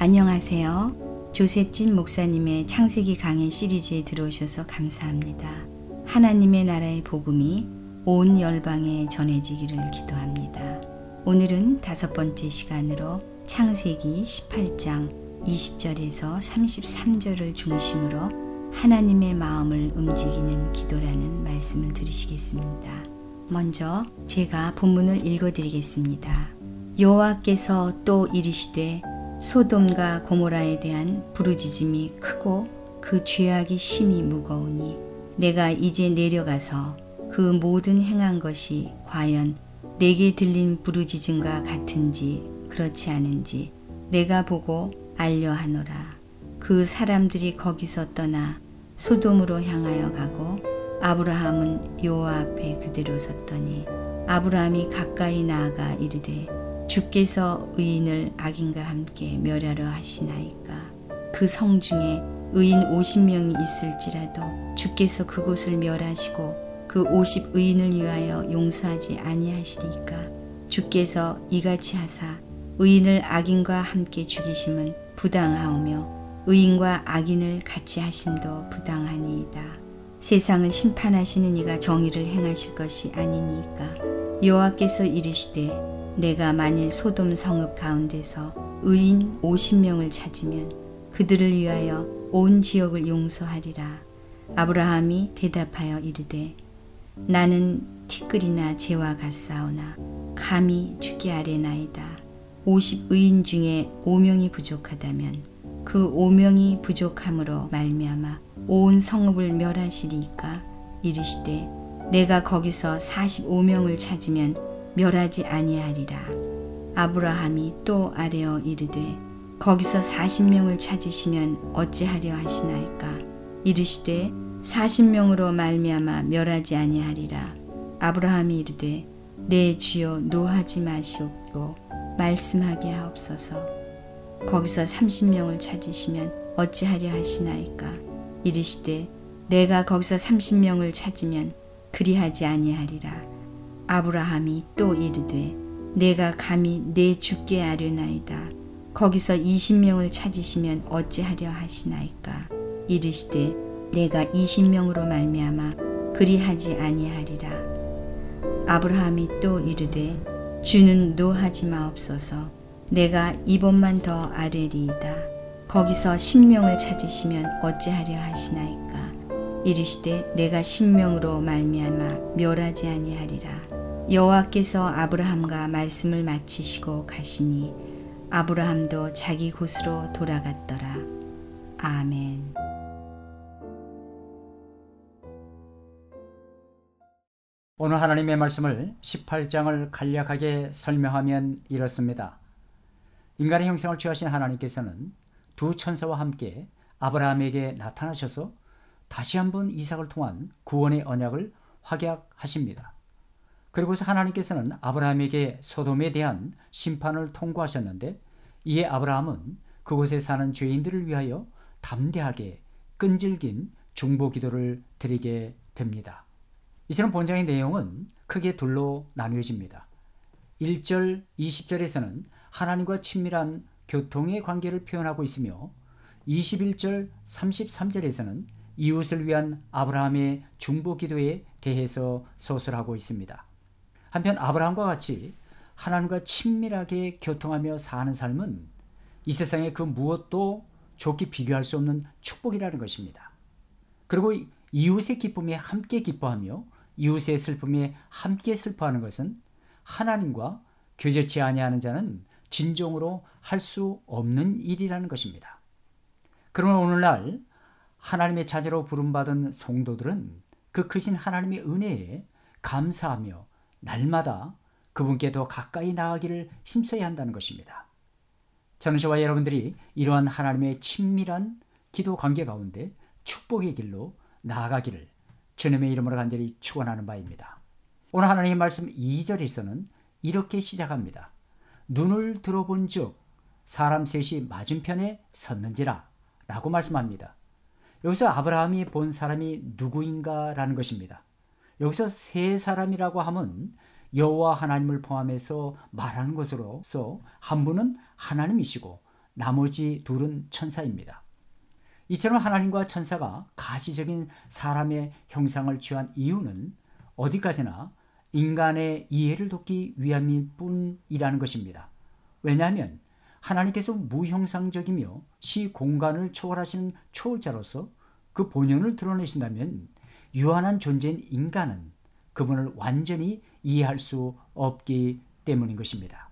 안녕하세요. 조셉진 목사님의 창세기 강의 시리즈에 들어오셔서 감사합니다. 하나님의 나라의 복음이 온 열방에 전해지기를 기도합니다. 오늘은 5번째 시간으로 창세기 18장 20절에서 33절을 중심으로 하나님의 마음을 움직이는 기도라는 말씀을 들으시겠습니다. 먼저 제가 본문을 읽어드리겠습니다. 여호와께서 또 이르시되 소돔과 고모라에 대한 부르짖음이 크고 그 죄악이 심히 무거우니 내가 이제 내려가서 그 모든 행한 것이 과연 내게 들린 부르짖음과 같은지 그렇지 않은지 내가 보고 알려하노라. 그 사람들이 거기서 떠나 소돔으로 향하여 가고 아브라함은 여호와 앞에 그대로 섰더니 아브라함이 가까이 나아가 이르되 주께서 의인을 악인과 함께 멸하려 하시나이까. 그 성 중에 의인 50명이 있을지라도 주께서 그곳을 멸하시고 그 50 의인을 위하여 용서하지 아니하시리까. 주께서 이같이 하사 의인을 악인과 함께 죽이심은 부당하오며 의인과 악인을 같이 하심도 부당하니이다. 세상을 심판하시는 이가 정의를 행하실 것이 아니니까. 여호와께서 이르시되 내가 만일 소돔 성읍 가운데서 의인 50명을 찾으면 그들을 위하여 온 지역을 용서하리라. 아브라함이 대답하여 이르되 나는 티끌이나 재와 같사오나 감히 주께 아뢰나이다. 50 의인 중에 5명이 부족하다면 그 5명이 부족함으로 말미암아 온 성읍을 멸하시리이까. 이르시되 내가 거기서 45명을 찾으면 멸하지 아니하리라. 아브라함이 또 아뢰어 이르되 거기서 40명을 찾으시면 어찌하려 하시나이까. 이르시되 40명으로 말미암아 멸하지 아니하리라. 아브라함이 이르되 내 주여 노하지 마시옵고 말씀하게 하옵소서. 거기서 30명을 찾으시면 어찌하려 하시나이까. 이르시되 내가 거기서 30명을 찾으면 그리하지 아니하리라. 아브라함이 또 이르되 내가 감히 내 주께 아뢰나이다. 거기서 20명을 찾으시면 어찌하려 하시나이까. 이르시되 내가 20명으로 말미암아 그리하지 아니하리라. 아브라함이 또 이르되 주는 노하지 마옵소서. 내가 이번만 더 아뢰리이다. 거기서 10명을 찾으시면 어찌하려 하시나이까. 이르시되 내가 10명으로 말미암아 멸하지 아니하리라. 여호와께서 아브라함과 말씀을 마치시고 가시니 아브라함도 자기 곳으로 돌아갔더라. 아멘. 오늘 하나님의 말씀을 18장을 간략하게 설명하면 이렇습니다. 인간의 형상을 취하신 하나님께서는 두 천사와 함께 아브라함에게 나타나셔서 다시 한번 이삭을 통한 구원의 언약을 확약하십니다. 그리고서 하나님께서는 아브라함에게 소돔에 대한 심판을 통고하셨는데 이에 아브라함은 그곳에 사는 죄인들을 위하여 담대하게 끈질긴 중보 기도를 드리게 됩니다. 이처럼 본장의 내용은 크게 둘로 나누어집니다. 1절, 20절에서는 하나님과 친밀한 교통의 관계를 표현하고 있으며 21절, 33절에서는 이웃을 위한 아브라함의 중보 기도에 대해서 서술하고 있습니다. 한편 아브라함과 같이 하나님과 친밀하게 교통하며 사는 삶은 이 세상의 그 무엇도 좋게 비교할 수 없는 축복이라는 것입니다. 그리고 이웃의 기쁨에 함께 기뻐하며 이웃의 슬픔에 함께 슬퍼하는 것은 하나님과 교제치 아니하는 자는 진정으로 할 수 없는 일이라는 것입니다. 그러나 오늘날 하나님의 자녀로 부름받은 성도들은 그 크신 하나님의 은혜에 감사하며 날마다 그분께 더 가까이 나아가기를 힘써야 한다는 것입니다. 저는 저와 여러분들이 이러한 하나님의 친밀한 기도 관계 가운데 축복의 길로 나아가기를 주님의 이름으로 간절히 축원하는 바입니다. 오늘 하나님의 말씀 2절에서는 이렇게 시작합니다. 눈을 들어본 즉 사람 셋이 맞은편에 섰는지라 라고 말씀합니다. 여기서 아브라함이 본 사람이 누구인가 라는 것입니다. 여기서 세 사람이라고 하면 여호와 하나님을 포함해서 말하는 것으로서 한 분은 하나님이시고 나머지 둘은 천사입니다. 이처럼 하나님과 천사가 가시적인 사람의 형상을 취한 이유는 어디까지나 인간의 이해를 돕기 위함일 뿐이라는 것입니다. 왜냐하면 하나님께서 무형상적이며 시공간을 초월하시는 초월자로서 그 본연을 드러내신다면 유한한 존재인 인간은 그분을 완전히 이해할 수 없기 때문인 것입니다.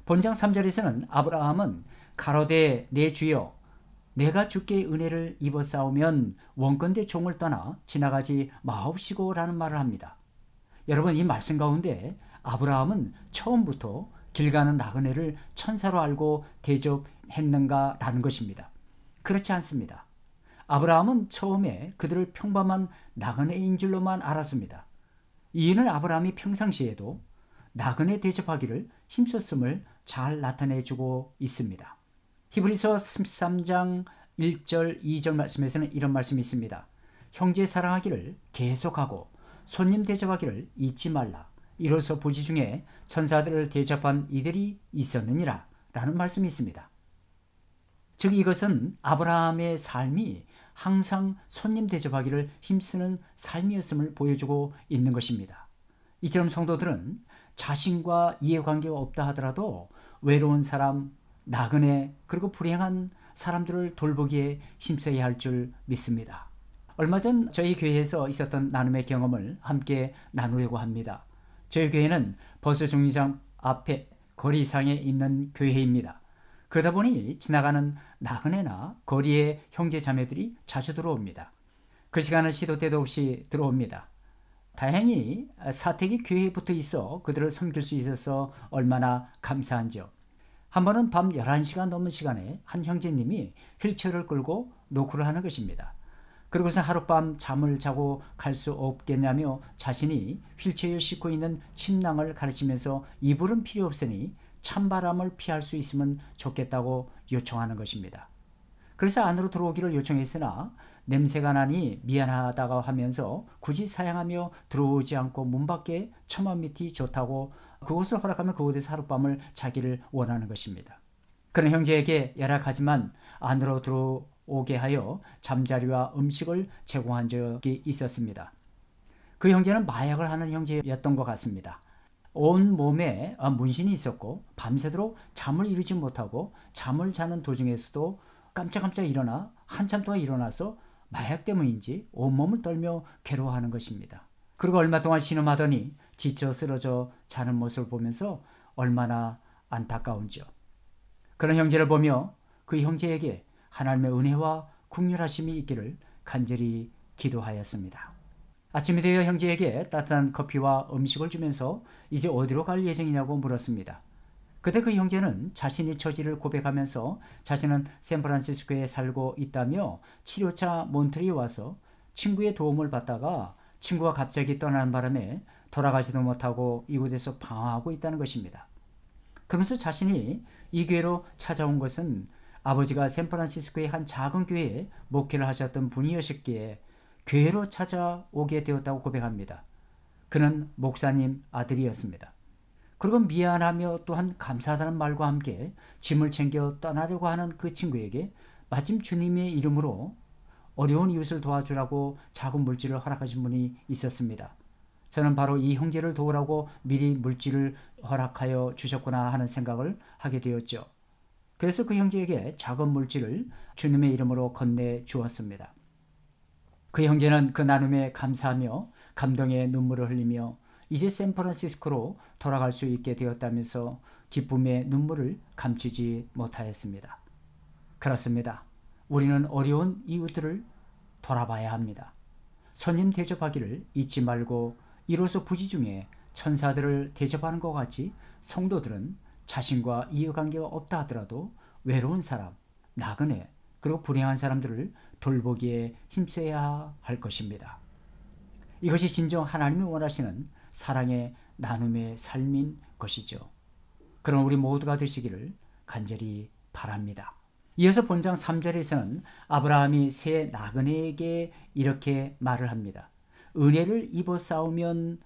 본장 3절에서는 아브라함은 가로되 내 주여 내가 주께 은혜를 입어 싸우면 원컨대 종을 떠나 지나가지 마옵시고 라는 말을 합니다. 여러분, 이 말씀 가운데 아브라함은 처음부터 길 가는 나그네를 천사로 알고 대접했는가 라는 것입니다. 그렇지 않습니다. 아브라함은 처음에 그들을 평범한 나그네인 줄로만 알았습니다. 이는 아브라함이 평상시에도 나그네 대접하기를 힘썼음을 잘 나타내주고 있습니다. 히브리서 13장 1절 2절 말씀에서는 이런 말씀이 있습니다. 형제 사랑하기를 계속하고 손님 대접하기를 잊지 말라. 이로써 부지 중에 천사들을 대접한 이들이 있었느니라 라는 말씀이 있습니다. 즉 이것은 아브라함의 삶이 항상 손님 대접하기를 힘쓰는 삶이었음을 보여주고 있는 것입니다. 이처럼 성도들은 자신과 이해관계가 없다 하더라도 외로운 사람, 나그네, 그리고 불행한 사람들을 돌보기에 힘써야 할 줄 믿습니다. 얼마 전 저희 교회에서 있었던 나눔의 경험을 함께 나누려고 합니다. 저희 교회는 버스 정류장 앞에 거리상에 있는 교회입니다. 그러다 보니 지나가는 나그네나 거리의 형제 자매들이 자주 들어옵니다. 그 시간은 시도 때도 없이 들어옵니다. 다행히 사택이 교회에 붙어 있어 그들을 섬길 수 있어서 얼마나 감사한지요. 한 번은 밤 11시가 넘는 시간에 한 형제님이 휠체어를 끌고 노크를 하는 것입니다. 그러고서 하룻밤 잠을 자고 갈 수 없겠냐며 자신이 휠체어에 싣고 있는 침낭을 가르치면서 이불은 필요 없으니 찬바람을 피할 수 있으면 좋겠다고 요청하는 것입니다. 그래서 안으로 들어오기를 요청했으나 냄새가 나니 미안하다고 하면서 굳이 사양하며 들어오지 않고 문 밖에 처마 밑이 좋다고 그곳을 허락하면 그곳에서 하룻밤을 자기를 원하는 것입니다. 그런 형제에게 열악하지만 안으로 들어오게 하여 잠자리와 음식을 제공한 적이 있었습니다. 그 형제는 마약을 하는 형제였던 것 같습니다. 온 몸에 문신이 있었고 밤새도록 잠을 이루지 못하고 잠을 자는 도중에서도 깜짝깜짝 일어나 한참 동안 일어나서 마약 때문인지 온몸을 떨며 괴로워하는 것입니다. 그리고 얼마 동안 신음하더니 지쳐 쓰러져 자는 모습을 보면서 얼마나 안타까운지요. 그런 형제를 보며 그 형제에게 하나님의 은혜와 국률하심이 있기를 간절히 기도하였습니다. 아침이 되어 형제에게 따뜻한 커피와 음식을 주면서 이제 어디로 갈 예정이냐고 물었습니다. 그때 그 형제는 자신의 처지를 고백하면서 자신은 샌프란시스코에 살고 있다며 치료차 몬트리에 와서 친구의 도움을 받다가 친구가 갑자기 떠나는 바람에 돌아가지도 못하고 이곳에서 방황하고 있다는 것입니다. 그러면서 자신이 이 교회로 찾아온 것은 아버지가 샌프란시스코의 한 작은 교회에 목회를 하셨던 분이셨기에 교회로 찾아오게 되었다고 고백합니다. 그는 목사님 아들이었습니다. 그리고 미안하며 또한 감사하다는 말과 함께 짐을 챙겨 떠나려고 하는 그 친구에게 마침 주님의 이름으로 어려운 이웃을 도와주라고 작은 물질을 허락하신 분이 있었습니다. 저는 바로 이 형제를 도우라고 미리 물질을 허락하여 주셨구나 하는 생각을 하게 되었죠. 그래서 그 형제에게 작은 물질을 주님의 이름으로 건네 주었습니다. 그 형제는 그 나눔에 감사하며 감동의 눈물을 흘리며 이제 샌프란시스코로 돌아갈 수 있게 되었다면서 기쁨의 눈물을 감추지 못하였습니다. 그렇습니다. 우리는 어려운 이웃들을 돌아봐야 합니다. 손님 대접하기를 잊지 말고 이로써 부지 중에 천사들을 대접하는 것 같이 성도들은 자신과 이해관계가 없다 하더라도 외로운 사람, 나그네, 그리고 불행한 사람들을 돌보기에 힘써야 할 것입니다. 이것이 진정 하나님이 원하시는 사랑의 나눔의 삶인 것이죠. 그럼 우리 모두가 되시기를 간절히 바랍니다. 이어서 본장 3절에서는 아브라함이 새 나그네에게 이렇게 말을 합니다. 은혜를 입어 싸우면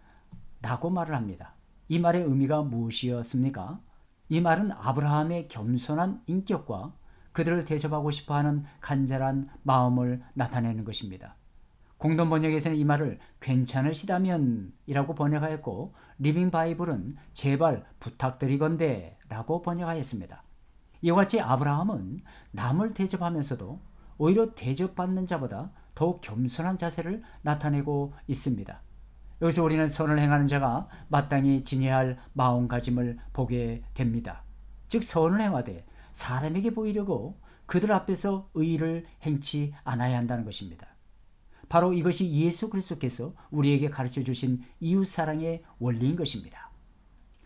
라고 말을 합니다. 이 말의 의미가 무엇이었습니까? 이 말은 아브라함의 겸손한 인격과 그들을 대접하고 싶어하는 간절한 마음을 나타내는 것입니다. 공동 번역에서는 이 말을 괜찮으시다면 이라고 번역하였고, 리빙 바이블은 제발 부탁드리건대 라고 번역하였습니다. 이와 같이 아브라함은 남을 대접하면서도 오히려 대접받는 자보다 더욱 겸손한 자세를 나타내고 있습니다. 여기서 우리는 선을 행하는 자가 마땅히 지녀야 할 마음가짐을 보게 됩니다. 즉, 선을 행하되 사람에게 보이려고 그들 앞에서 의의를 행치 않아야 한다는 것입니다. 바로 이것이 예수 그리스도께서 우리에게 가르쳐 주신 이웃사랑의 원리인 것입니다.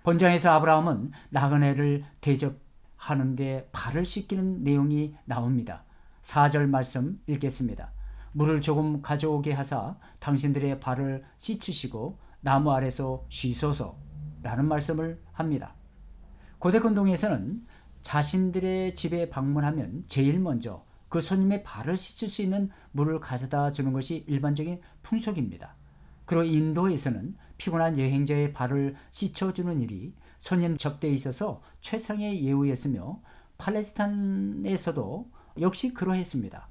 본장에서 아브라함은 나그네를 대접하는 데 발을 씻기는 내용이 나옵니다. 4절 말씀 읽겠습니다. 물을 조금 가져오게 하사 당신들의 발을 씻으시고 나무 아래서 쉬소서 라는 말씀을 합니다. 고대 근동에서는 자신들의 집에 방문하면 제일 먼저 그 손님의 발을 씻을 수 있는 물을 가져다 주는 것이 일반적인 풍속입니다. 그리고 인도에서는 피곤한 여행자의 발을 씻어주는 일이 손님 접대에 있어서 최상의 예우였으며, 팔레스타인에서도 역시 그러했습니다.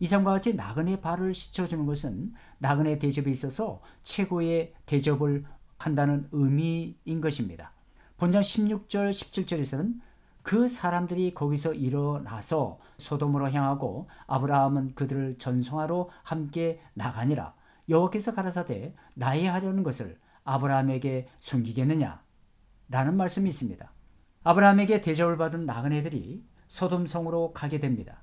이상과 같이 나그네 발을 씻어주는 것은 나그네 대접에 있어서 최고의 대접을 한다는 의미인 것입니다. 본장 16절 17절에서는 그 사람들이 거기서 일어나서 소돔으로 향하고 아브라함은 그들을 전송하러 함께 나가니라. 여호와께서 가라사대 나의 하려는 것을 아브라함에게 숨기겠느냐 라는 말씀이 있습니다. 아브라함에게 대접을 받은 나그네들이 소돔성으로 가게 됩니다.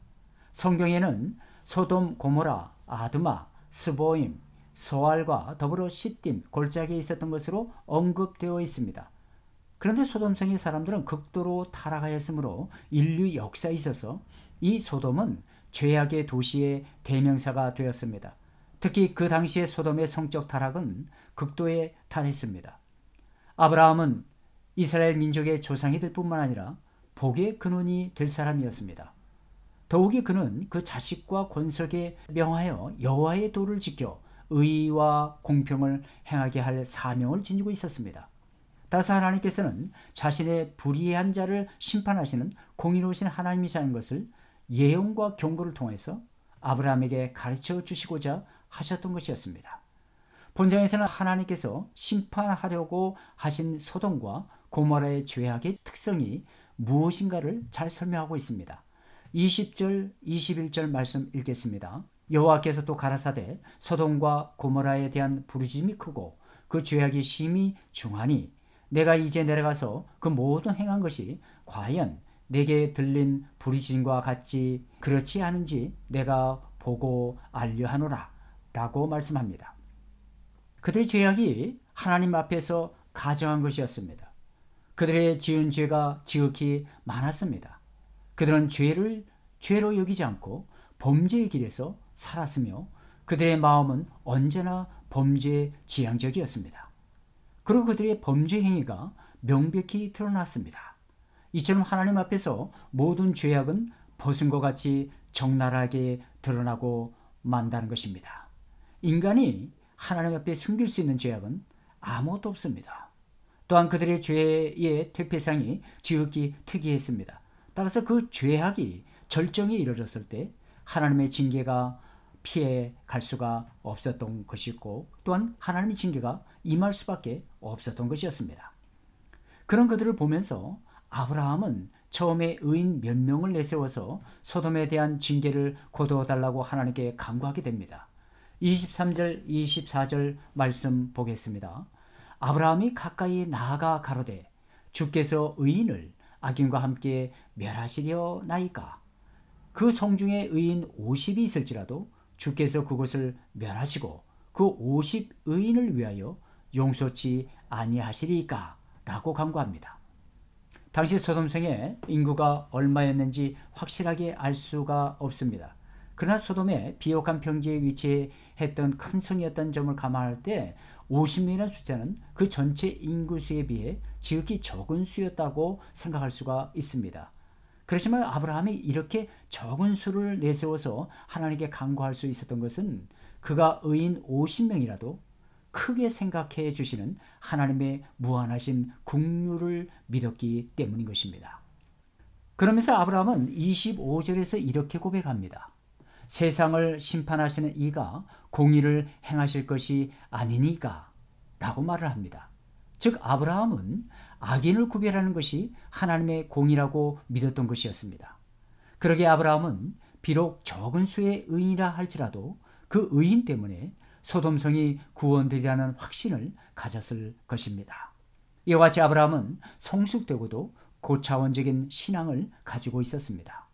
성경에는 소돔, 고모라, 아드마, 스보임, 소알과 더불어 시딤, 골짜기에 있었던 것으로 언급되어 있습니다. 그런데 소돔성의 사람들은 극도로 타락하였으므로 인류 역사에 있어서 이 소돔은 죄악의 도시의 대명사가 되었습니다. 특히 그 당시의 소돔의 성적 타락은 극도에 달했습니다. 아브라함은 이스라엘 민족의 조상이 될 뿐만 아니라 복의 근원이 될 사람이었습니다. 더욱이 그는 그 자식과 권속에 명하여 여호와의 도를 지켜 의와 공평을 행하게 할 사명을 지니고 있었습니다. 따라서 하나님께서는 자신의 불의한 자를 심판하시는 공의로우신 하나님이라는 것을 예언과 경고를 통해서 아브라함에게 가르쳐 주시고자 하셨던 것이었습니다. 본장에서는 하나님께서 심판하려고 하신 소돔과 고모라의 죄악의 특성이 무엇인가를 잘 설명하고 있습니다. 20절, 21절 말씀 읽겠습니다. 여호와께서 또 가라사대 소돔과 고모라에 대한 부르짖음이 크고 그 죄악이 심히 중하니 내가 이제 내려가서 그 모든 행한 것이 과연 내게 들린 부르짖음과 같이 그렇지 않은지 내가 보고 알려하노라 라고 말씀합니다. 그들의 죄악이 하나님 앞에서 가정한 것이었습니다. 그들의 지은 죄가 지극히 많았습니다. 그들은 죄를 죄로 여기지 않고 범죄의 길에서 살았으며 그들의 마음은 언제나 범죄 지향적이었습니다. 그리고 그들의 범죄 행위가 명백히 드러났습니다. 이처럼 하나님 앞에서 모든 죄악은 벗은 것 같이 적나라하게 드러나고 만다는 것입니다. 인간이 하나님 앞에 숨길 수 있는 죄악은 아무것도 없습니다. 또한 그들의 죄의 퇴폐상이 지극히 특이했습니다. 따라서 그 죄악이 절정에 이르렀을 때 하나님의 징계가 피해 갈 수가 없었던 것이고, 또한 하나님의 징계가 임할 수밖에 없었던 것이었습니다. 그런 그들을 보면서 아브라함은 처음에 의인 몇 명을 내세워서 소돔에 대한 징계를 거두어달라고 하나님께 간구하게 됩니다. 23절 24절 말씀 보겠습니다. 아브라함이 가까이 나아가 가로되 주께서 의인을 악인과 함께 멸하시려 나이까. 그 성중에 의인 50이 있을지라도 주께서 그곳을 멸하시고 그 50 의인을 위하여 용서치 아니하시리까 라고 간구합니다. 당시 소돔성의 인구가 얼마였는지 확실하게 알 수가 없습니다. 그러나 소돔의 비옥한 평지에 위치했던 큰 성이었던 점을 감안할 때 50명이라는 숫자는 그 전체 인구수에 비해 지극히 적은 수였다고 생각할 수가 있습니다. 그렇지만 아브라함이 이렇게 적은 수를 내세워서 하나님께 간구할 수 있었던 것은 그가 의인 50명이라도 크게 생각해 주시는 하나님의 무한하신 긍휼을 믿었기 때문인 것입니다. 그러면서 아브라함은 25절에서 이렇게 고백합니다. 세상을 심판하시는 이가 공의를 행하실 것이 아니니까 라고 말을 합니다. 즉 아브라함은 악인을 구별하는 것이 하나님의 공의라고 믿었던 것이었습니다. 그러기에 아브라함은 비록 적은 수의 의인이라 할지라도 그 의인 때문에 소돔성이 구원되리라는 확신을 가졌을 것입니다. 이와 같이 아브라함은 성숙되고도 고차원적인 신앙을 가지고 있었습니다.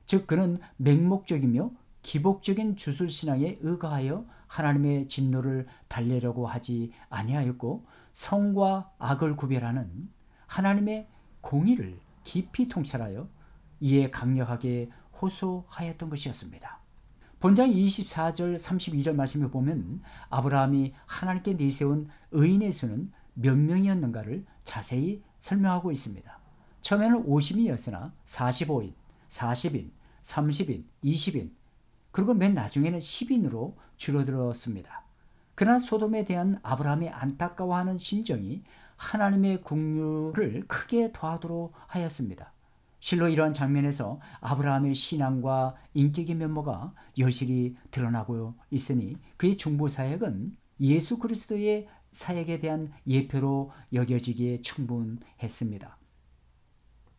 즉 그는 맹목적이며 기복적인 주술신앙에 의거하여 하나님의 진노를 달래려고 하지 아니하였고 성과 악을 구별하는 하나님의 공의를 깊이 통찰하여 이에 강력하게 호소하였던 것이었습니다. 본장 24절 32절 말씀에 보면 아브라함이 하나님께 내세운 의인의 수는 몇 명이었는가를 자세히 설명하고 있습니다. 처음에는 50인이었으나 45인, 40인, 30인, 20인 그리고 맨 나중에는 10인으로 줄어들었습니다. 그러나 소돔에 대한 아브라함의 안타까워하는 심정이 하나님의 긍휼을 크게 더하도록 하였습니다. 실로 이러한 장면에서 아브라함의 신앙과 인격의 면모가 여실히 드러나고 있으니 그의 중보사역은 예수 그리스도의 사역에 대한 예표로 여겨지기에 충분했습니다.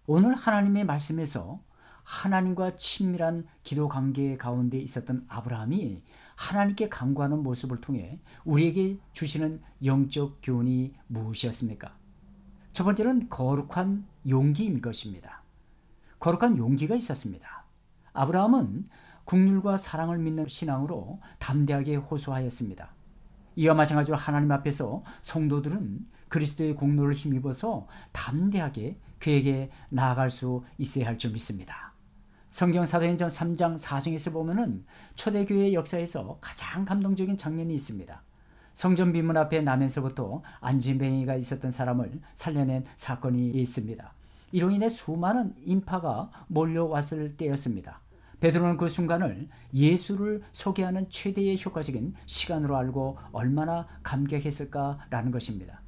오늘 하나님의 말씀에서 하나님과 친밀한 기도 관계 가운데 있었던 아브라함이 하나님께 간구하는 모습을 통해 우리에게 주시는 영적 교훈이 무엇이었습니까? 첫 번째는 거룩한 용기인 것입니다. 거룩한 용기가 있었습니다. 아브라함은 긍휼과 사랑을 믿는 신앙으로 담대하게 호소하였습니다. 이와 마찬가지로 하나님 앞에서 성도들은 그리스도의 공로를 힘입어서 담대하게 그에게 나아갈 수 있어야 할 줄 믿습니다. 성경 사도행전 3장 4장에서 보면은 초대교회 역사에서 가장 감동적인 장면이 있습니다. 성전 비문 앞에 나면서부터 안진뱅이가 있었던 사람을 살려낸 사건이 있습니다. 이로 인해 수많은 인파가 몰려왔을 때였습니다. 베드로는 그 순간을 예수를 소개하는 최대의 효과적인 시간으로 알고 얼마나 감격했을까라는 것입니다.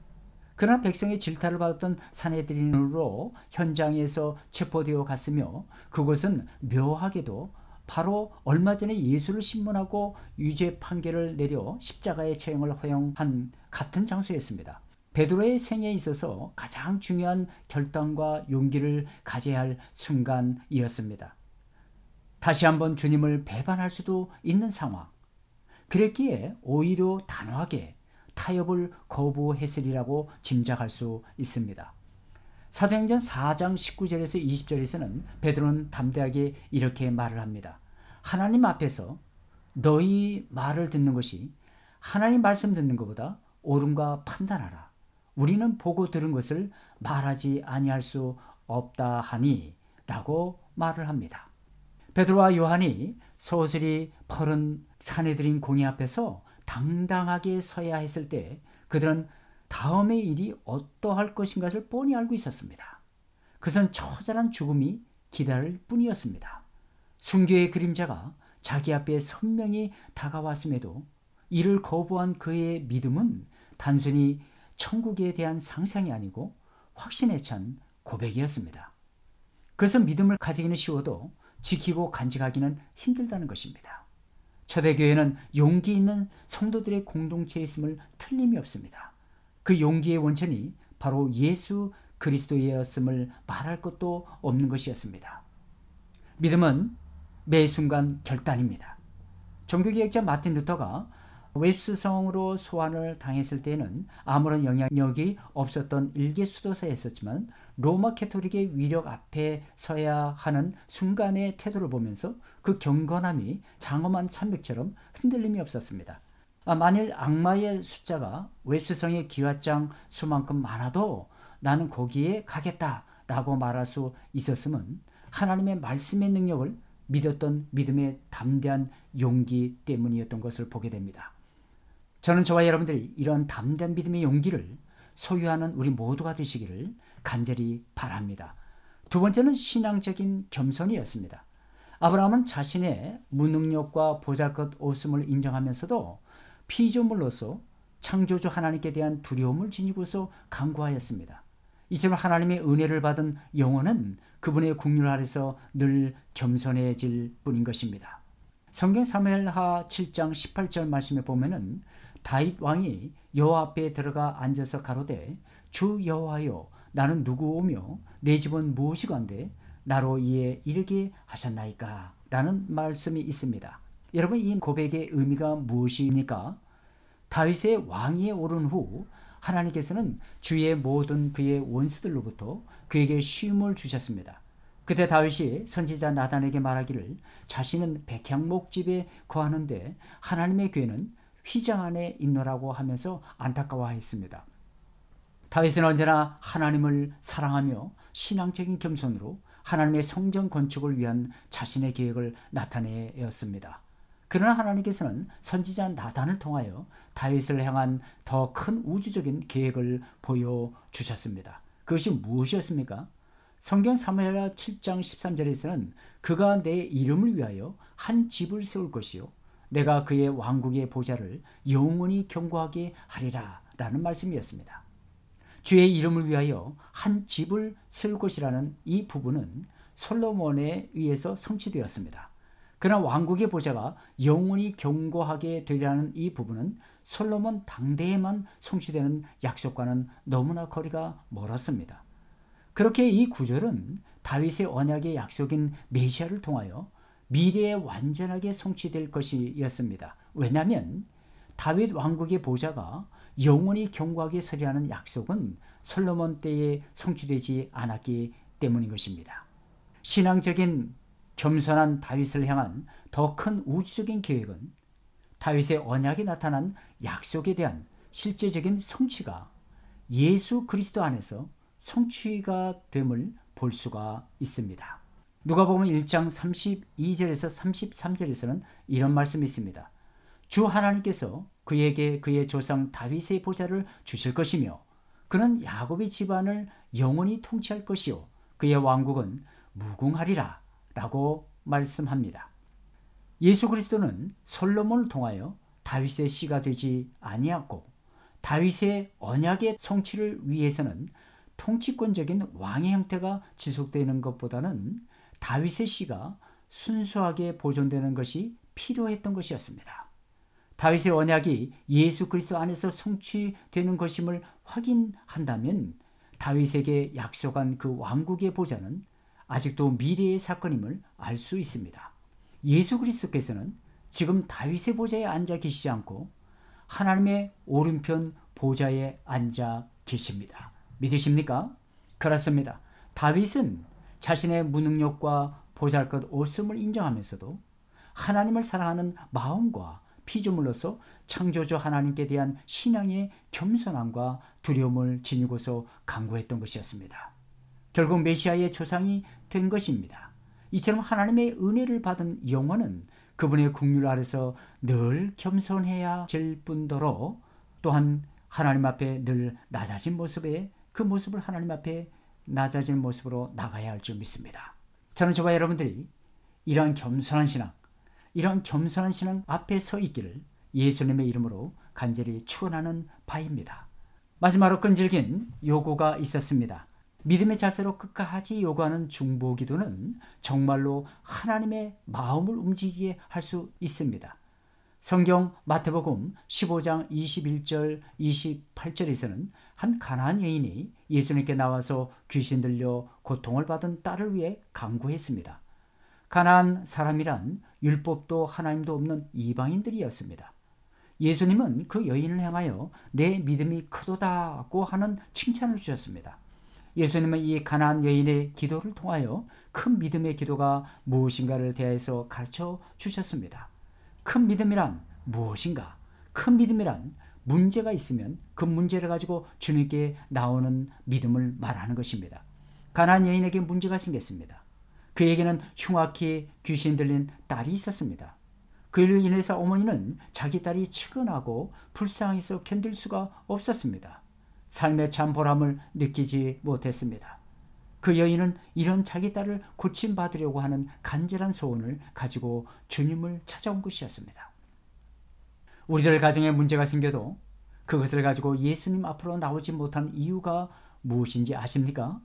그러나 백성의 질타를 받았던 산헤드린으로 현장에서 체포되어 갔으며 그곳은 묘하게도 바로 얼마 전에 예수를 신문하고 유죄 판결을 내려 십자가의 처형을 허용한 같은 장소였습니다. 베드로의 생애에 있어서 가장 중요한 결단과 용기를 가져야 할 순간이었습니다. 다시 한번 주님을 배반할 수도 있는 상황. 그랬기에 오히려 단호하게 타협을 거부했으리라고 짐작할 수 있습니다. 사도행전 4장 19절에서 20절에서는 베드로는 담대하게 이렇게 말을 합니다. 하나님 앞에서 너희 말을 듣는 것이 하나님 말씀 듣는 것보다 옳음과 판단하라. 우리는 보고 들은 것을 말하지 아니할 수 없다 하니 라고 말을 합니다. 베드로와 요한이 소설이 퍼른 산헤드린 공의 앞에서 당당하게 서야 했을 때 그들은 다음의 일이 어떠할 것인가를 뻔히 알고 있었습니다. 그것은 처절한 죽음이 기다릴 뿐이었습니다. 순교의 그림자가 자기 앞에 선명히 다가왔음에도 이를 거부한 그의 믿음은 단순히 천국에 대한 상상이 아니고 확신에 찬 고백이었습니다. 그래서 믿음을 가지기는 쉬워도 지키고 간직하기는 힘들다는 것입니다. 초대교회는 용기 있는 성도들의 공동체에 있음을 틀림이 없습니다. 그 용기의 원천이 바로 예수 그리스도였음을 말할 것도 없는 것이었습니다. 믿음은 매 순간 결단입니다. 종교개혁자 마틴 루터가 웹스성으로 소환을 당했을 때는 아무런 영향력이 없었던 일개 수도사였었지만 로마 캐토릭의 위력 앞에 서야 하는 순간의 태도를 보면서 그 경건함이 장엄한 산맥처럼 흔들림이 없었습니다. 만일 악마의 숫자가 웹스성의 기와장 수만큼 많아도 나는 거기에 가겠다라고 말할 수 있었음은 하나님의 말씀의 능력을 믿었던 믿음의 담대한 용기 때문이었던 것을 보게 됩니다. 저는 저와 여러분들이 이런 담대한 믿음의 용기를 소유하는 우리 모두가 되시기를 간절히 바랍니다. 두 번째는 신앙적인 겸손이었습니다. 아브라함은 자신의 무능력과 보잘것없음을 인정하면서도 피조물로서 창조주 하나님께 대한 두려움을 지니고서 간구하였습니다. 이처럼 하나님의 은혜를 받은 영혼은 그분의 국률 아래서 늘 겸손해질 뿐인 것입니다. 성경 사무엘하 7장 18절 말씀에 보면은 다윗 왕이 여호와 앞에 들어가 앉아서 가로되 주 여호와여 나는 누구오며 내 집은 무엇이건대 나로 이에 이르게 하셨나이까 라는 말씀이 있습니다. 여러분, 이 고백의 의미가 무엇입니까? 다윗의 왕위에 오른 후 하나님께서는 주의 모든 그의 원수들로부터 그에게 쉼을 주셨습니다. 그때 다윗이 선지자 나단에게 말하기를 자신은 백향목집에 거하는데 하나님의 괴는 휘장 안에 있노라고 하면서 안타까워했습니다. 다윗은 언제나 하나님을 사랑하며 신앙적인 겸손으로 하나님의 성전 건축을 위한 자신의 계획을 나타내었습니다. 그러나 하나님께서는 선지자 나단을 통하여 다윗을 향한 더 큰 우주적인 계획을 보여주셨습니다. 그것이 무엇이었습니까? 성경 사무엘하 7장 13절에서는 그가 내 이름을 위하여 한 집을 세울 것이요 내가 그의 왕국의 보좌를 영원히 경고하게 하리라 라는 말씀이었습니다. 주의 이름을 위하여 한 집을 세울 것이라는 이 부분은 솔로몬에 의해서 성취되었습니다. 그러나 왕국의 보좌가 영원히 경고하게 되리라는 이 부분은 솔로몬 당대에만 성취되는 약속과는 너무나 거리가 멀었습니다. 그렇게 이 구절은 다윗의 언약의 약속인 메시아를 통하여 미래에 완전하게 성취될 것이었습니다. 왜냐하면 다윗 왕국의 보좌가 영원히 경고하게 서리라는 약속은 솔로몬 때에 성취되지 않았기 때문인 것입니다. 신앙적인 겸손한 다윗을 향한 더 큰 우주적인 계획은 다윗의 언약에 나타난 약속에 대한 실제적인 성취가 예수 그리스도 안에서 성취가 됨을 볼 수가 있습니다. 누가복음 1장 32절에서 33절에서는 이런 말씀이 있습니다. 주 하나님께서 그에게 그의 조상 다윗의 보좌를 주실 것이며 그는 야곱의 집안을 영원히 통치할 것이요 그의 왕국은 무궁하리라 라고 말씀합니다. 예수 그리스도는 솔로몬을 통하여 다윗의 씨가 되지 아니하고 다윗의 언약의 성취를 위해서는 통치권적인 왕의 형태가 지속되는 것보다는 다윗의 씨가 순수하게 보존되는 것이 필요했던 것이었습니다. 다윗의 언약이 예수 그리스도 안에서 성취되는 것임을 확인한다면 다윗에게 약속한 그 왕국의 보좌는 아직도 미래의 사건임을 알 수 있습니다. 예수 그리스도께서는 지금 다윗의 보좌에 앉아 계시지 않고 하나님의 오른편 보좌에 앉아 계십니다. 믿으십니까? 그렇습니다. 다윗은 자신의 무능력과 보잘것 없음을 인정하면서도 하나님을 사랑하는 마음과 피조물로서 창조주 하나님께 대한 신앙의 겸손함과 두려움을 지니고서 강구했던 것이었습니다. 결국 메시아의 조상이 된 것입니다. 이처럼 하나님의 은혜를 받은 영혼은 그분의 국률 아래서 늘 겸손해야 될 뿐더러 또한 하나님 앞에 늘 낮아진 모습에 그 모습을 하나님 앞에 낮아진 모습으로 나가야 할 줄 믿습니다. 저는 저와 여러분들이 이러한 겸손한 신앙 앞에 서 있기를 예수님의 이름으로 간절히 축원하는 바입니다. 마지막으로 끈질긴 요구가 있었습니다. 믿음의 자세로 끝까지 요구하는 중보기도는 정말로 하나님의 마음을 움직이게 할 수 있습니다. 성경 마태복음 15장 21절 28절에서는 한 가나안 여인이 예수님께 나와서 귀신 들려 고통을 받은 딸을 위해 간구했습니다. 가나안 사람이란 율법도 하나님도 없는 이방인들이었습니다. 예수님은 그 여인을 향하여 내 믿음이 크도다고 하는 칭찬을 주셨습니다. 예수님은 이 가나안 여인의 기도를 통하여 큰 믿음의 기도가 무엇인가를 대해서 가르쳐 주셨습니다. 큰 믿음이란 무엇인가? 큰 믿음이란 문제가 있으면 그 문제를 가지고 주님께 나오는 믿음을 말하는 것입니다. 가나안 여인에게 문제가 생겼습니다. 그에게는 흉악히 귀신 들린 딸이 있었습니다. 그로 인해서 어머니는 자기 딸이 측은하고 불쌍해서 견딜 수가 없었습니다. 삶의 참 보람을 느끼지 못했습니다. 그 여인은 이런 자기 딸을 고침받으려고 하는 간절한 소원을 가지고 주님을 찾아온 것이었습니다. 우리들 가정에 문제가 생겨도 그것을 가지고 예수님 앞으로 나오지 못한 이유가 무엇인지 아십니까?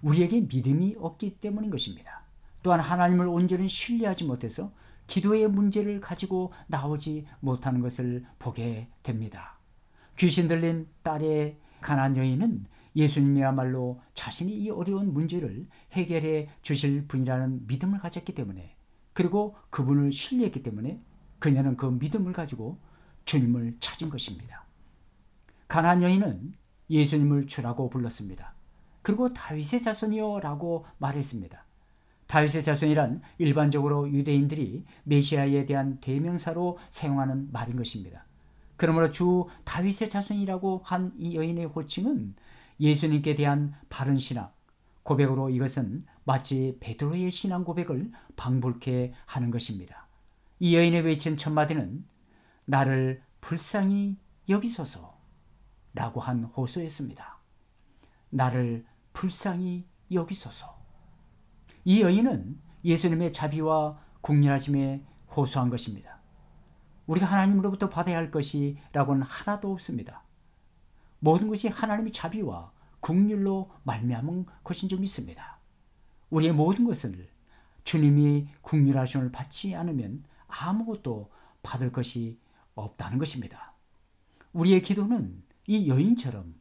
우리에게 믿음이 없기 때문인 것입니다. 또한 하나님을 온전히 신뢰하지 못해서 기도의 문제를 가지고 나오지 못하는 것을 보게 됩니다. 귀신 들린 딸의 가난안 여인은 예수님이야말로 자신이 이 어려운 문제를 해결해 주실 분이라는 믿음을 가졌기 때문에, 그리고 그분을 신뢰했기 때문에 그녀는 그 믿음을 가지고 주님을 찾은 것입니다. 가난안 여인은 예수님을 주라고 불렀습니다. 그리고 다윗의 자손이요 라고 말했습니다. 다윗의 자손이란 일반적으로 유대인들이 메시아에 대한 대명사로 사용하는 말인 것입니다. 그러므로 주 다윗의 자손이라고 한 이 여인의 호칭은 예수님께 대한 바른 신앙 고백으로, 이것은 마치 베드로의 신앙 고백을 방불케 하는 것입니다. 이 여인의 외친 첫 마디는 나를 불쌍히 여기소서 라고 한 호소였습니다. 나를 불쌍히 여기소서. 이 여인은 예수님의 자비와 국률하심에 호소한 것입니다. 우리가 하나님으로부터 받아야 할 것이라고는 하나도 없습니다. 모든 것이 하나님의 자비와 국률로 말미암은 것인 줄 믿습니다. 우리의 모든 것을 주님이 국률하심을 받지 않으면 아무것도 받을 것이 없다는 것입니다. 우리의 기도는 이 여인처럼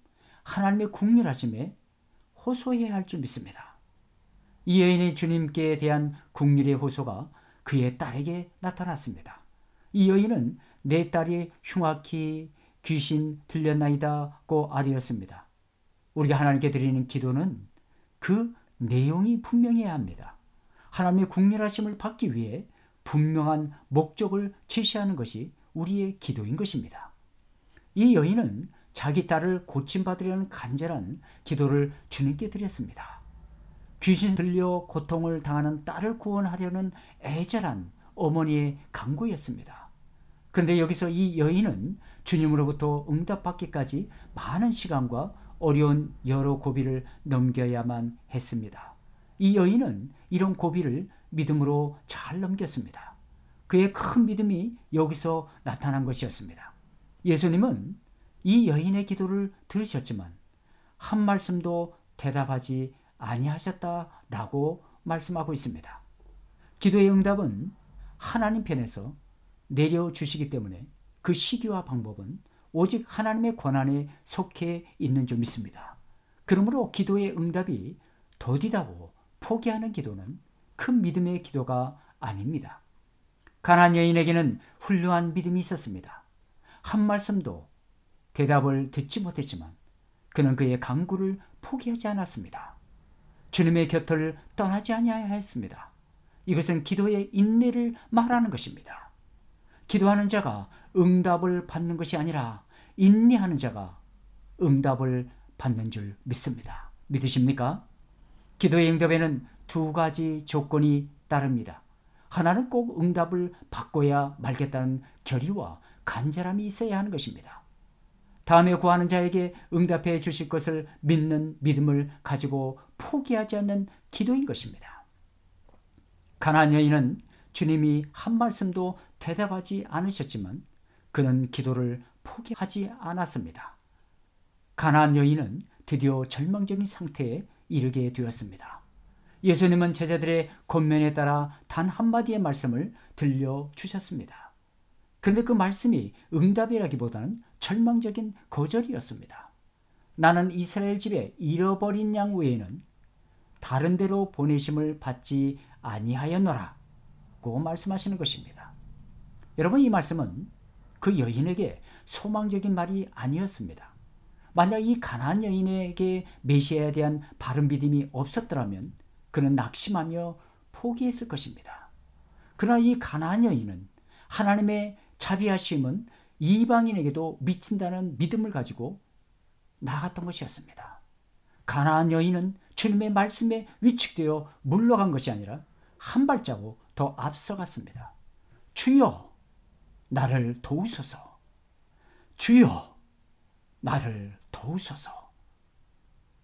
하나님의 국률하심에 호소해야 할 줄 믿습니다. 이 여인의 주님께 대한 국률의 호소가 그의 딸에게 나타났습니다. 이 여인은 내 딸이 흉악히 귀신 들렸나이다고 아뢰었습니다. 우리가 하나님께 드리는 기도는 그 내용이 분명해야 합니다. 하나님의 국률하심을 받기 위해 분명한 목적을 제시하는 것이 우리의 기도인 것입니다. 이 여인은 자기 딸을 고침받으려는 간절한 기도를 주님께 드렸습니다. 귀신 들려 고통을 당하는 딸을 구원하려는 애절한 어머니의 간구였습니다. 그런데 여기서 이 여인은 주님으로부터 응답받기까지 많은 시간과 어려운 여러 고비를 넘겨야만 했습니다. 이 여인은 이런 고비를 믿음으로 잘 넘겼습니다. 그의 큰 믿음이 여기서 나타난 것이었습니다. 예수님은 이 여인의 기도를 들으셨지만 한 말씀도 대답하지 아니하셨다라고 말씀하고 있습니다. 기도의 응답은 하나님 편에서 내려주시기 때문에 그 시기와 방법은 오직 하나님의 권한에 속해 있는 줄 믿습니다. 그러므로 기도의 응답이 더디다고 포기하는 기도는 큰 믿음의 기도가 아닙니다. 가난안 여인에게는 훌륭한 믿음이 있었습니다. 한 말씀도 대답을 듣지 못했지만 그는 그의 간구를 포기하지 않았습니다. 주님의 곁을 떠나지 아니하였습니다. 이것은 기도의 인내를 말하는 것입니다. 기도하는 자가 응답을 받는 것이 아니라 인내하는 자가 응답을 받는 줄 믿습니다. 믿으십니까? 기도의 응답에는 두 가지 조건이 따릅니다. 하나는 꼭 응답을 받고야 말겠다는 결의와 간절함이 있어야 하는 것입니다. 다음에 구하는 자에게 응답해 주실 것을 믿는 믿음을 가지고 포기하지 않는 기도인 것입니다. 가난안 여인은 주님이 한 말씀도 대답하지 않으셨지만 그는 기도를 포기하지 않았습니다. 가난안 여인은 드디어 절망적인 상태에 이르게 되었습니다. 예수님은 제자들의 권면에 따라 단 한마디의 말씀을 들려주셨습니다. 그런데 그 말씀이 응답이라기보다는 절망적인 거절이었습니다. 나는 이스라엘 집에 잃어버린 양 외에는 다른 데로 보내심을 받지 아니하였노라 고 말씀하시는 것입니다. 여러분, 이 말씀은 그 여인에게 소망적인 말이 아니었습니다. 만약 이 가난안 여인에게 메시아에 대한 바른 믿음이 없었더라면 그는 낙심하며 포기했을 것입니다. 그러나 이 가난안 여인은 하나님의 자비하심은 이방인에게도 미친다는 믿음을 가지고 나갔던 것이었습니다. 가난안 여인은 주님의 말씀에 위축되어 물러간 것이 아니라 한 발자국 더 앞서갔습니다. 주여, 나를 도우소서. 주여, 나를 도우소서.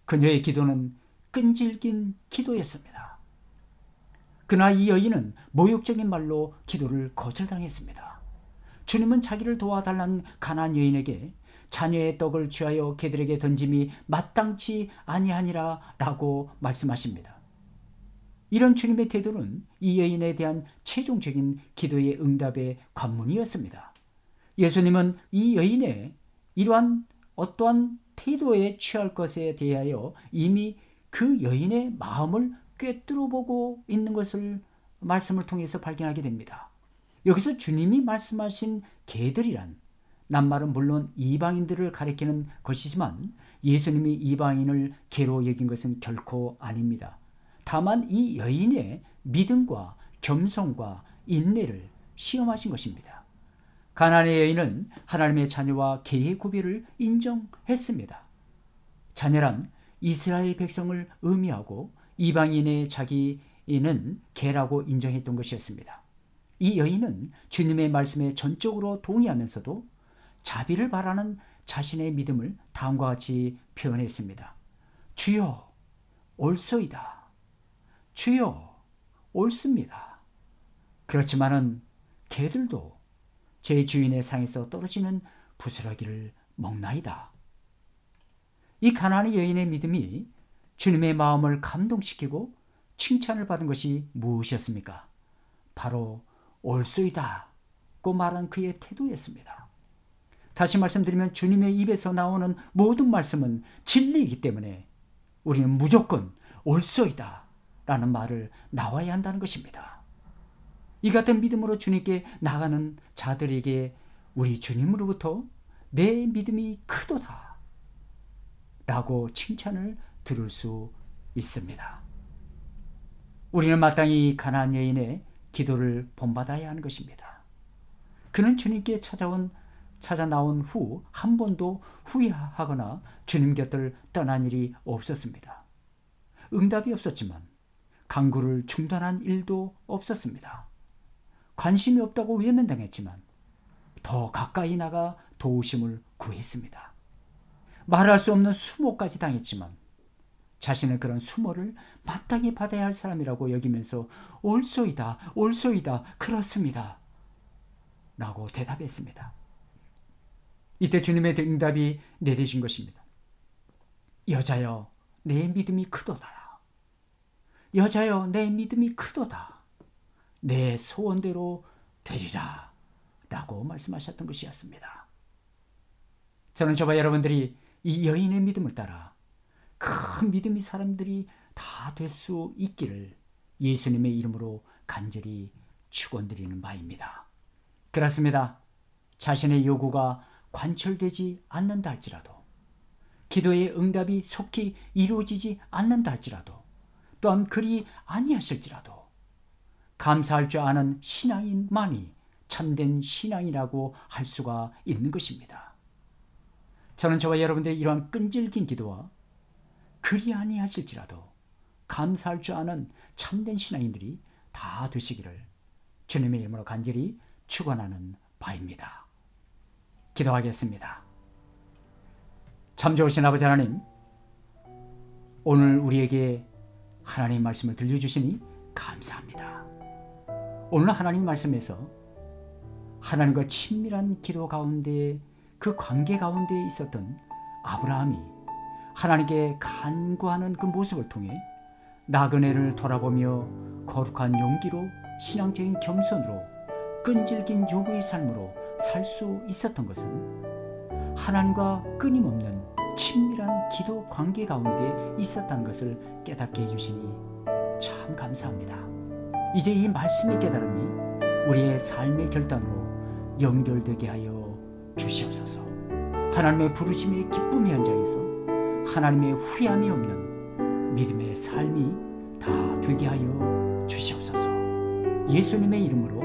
그녀의 기도는 끈질긴 기도였습니다. 그러나 이 여인은 모욕적인 말로 기도를 거절당했습니다. 주님은 자기를 도와달라는 가난안 여인에게 자녀의 떡을 취하여 개들에게 던짐이 마땅치 아니하니라 라고 말씀하십니다. 이런 주님의 태도는 이 여인에 대한 최종적인 기도의 응답의 관문이었습니다. 예수님은 이 여인의 이러한 어떠한 태도에 취할 것에 대하여 이미 그 여인의 마음을 꿰뚫어 보고 있는 것을 말씀을 통해서 발견하게 됩니다. 여기서 주님이 말씀하신 개들이란 낱말은 물론 이방인들을 가리키는 것이지만 예수님이 이방인을 개로 여긴 것은 결코 아닙니다. 다만 이 여인의 믿음과 겸손과 인내를 시험하신 것입니다. 가나안의 여인은 하나님의 자녀와 개의 구별을 인정했습니다. 자녀란 이스라엘 백성을 의미하고 이방인의 자기는 개라고 인정했던 것이었습니다. 이 여인은 주님의 말씀에 전적으로 동의하면서도 자비를 바라는 자신의 믿음을 다음과 같이 표현했습니다. 주여, 옳소이다. 주여, 옳습니다. 그렇지만은 개들도 제 주인의 상에서 떨어지는 부스러기를 먹나이다. 이 가나안의 여인의 믿음이 주님의 마음을 감동시키고 칭찬을 받은 것이 무엇이었습니까? 바로 옳소이다고 말한 그의 태도였습니다. 다시 말씀드리면 주님의 입에서 나오는 모든 말씀은 진리이기 때문에 우리는 무조건 옳소이다 라는 말을 나와야 한다는 것입니다. 이 같은 믿음으로 주님께 나가는 자들에게 우리 주님으로부터 내 믿음이 크도다 라고 칭찬을 들을 수 있습니다. 우리는 마땅히 가나안 여인의 기도를 본받아야 하는 것입니다. 그는 주님께 찾아 나온 후 한 번도 후회하거나 주님 곁을 떠난 일이 없었습니다. 응답이 없었지만 강구를 중단한 일도 없었습니다. 관심이 없다고 외면당했지만 더 가까이 나가 도우심을 구했습니다. 말할 수 없는 수모까지 당했지만 자신은 그런 수모를 마땅히 받아야 할 사람이라고 여기면서 옳소이다, 옳소이다, 그렇습니다 라고 대답했습니다. 이때 주님의 응답이 내려진 것입니다. 여자여, 내 믿음이 크도다. 여자여, 내 믿음이 크도다. 내 소원대로 되리라 라고 말씀하셨던 것이었습니다. 저는 저와 여러분들이 이 여인의 믿음을 따라 큰 믿음이 사람들이 다 될 수 있기를 예수님의 이름으로 간절히 축원드리는 바입니다. 그렇습니다. 자신의 요구가 관철되지 않는다 할지라도, 기도의 응답이 속히 이루어지지 않는다 할지라도, 또한 그리 아니하실지라도 감사할 줄 아는 신앙인만이 참된 신앙이라고 할 수가 있는 것입니다. 저는 저와 여러분들의 이러한 끈질긴 기도와 그리 아니하실지라도 감사할 줄 아는 참된 신앙인들이 다 되시기를 주님의 이름으로 간절히 축원하는 바입니다. 기도하겠습니다. 참 좋으신 아버지 하나님, 오늘 우리에게 하나님 말씀을 들려주시니 감사합니다. 오늘 하나님 말씀에서 하나님과 친밀한 기도 가운데, 그 관계 가운데 있었던 아브라함이 하나님께 간구하는 그 모습을 통해 나그네를 돌아보며 거룩한 용기로, 신앙적인 겸손으로, 끈질긴 요구의 삶으로 살 수 있었던 것은 하나님과 끊임없는 친밀한 기도 관계 가운데 있었다는 것을 깨닫게 해주시니 참 감사합니다. 이제 이 말씀의 깨달음이 우리의 삶의 결단으로 연결되게 하여 주시옵소서. 하나님의 부르심의 기쁨의 현장에서 하나님의 후회함이 없는 믿음의 삶이 다 되게 하여 주시옵소서. 예수님의 이름으로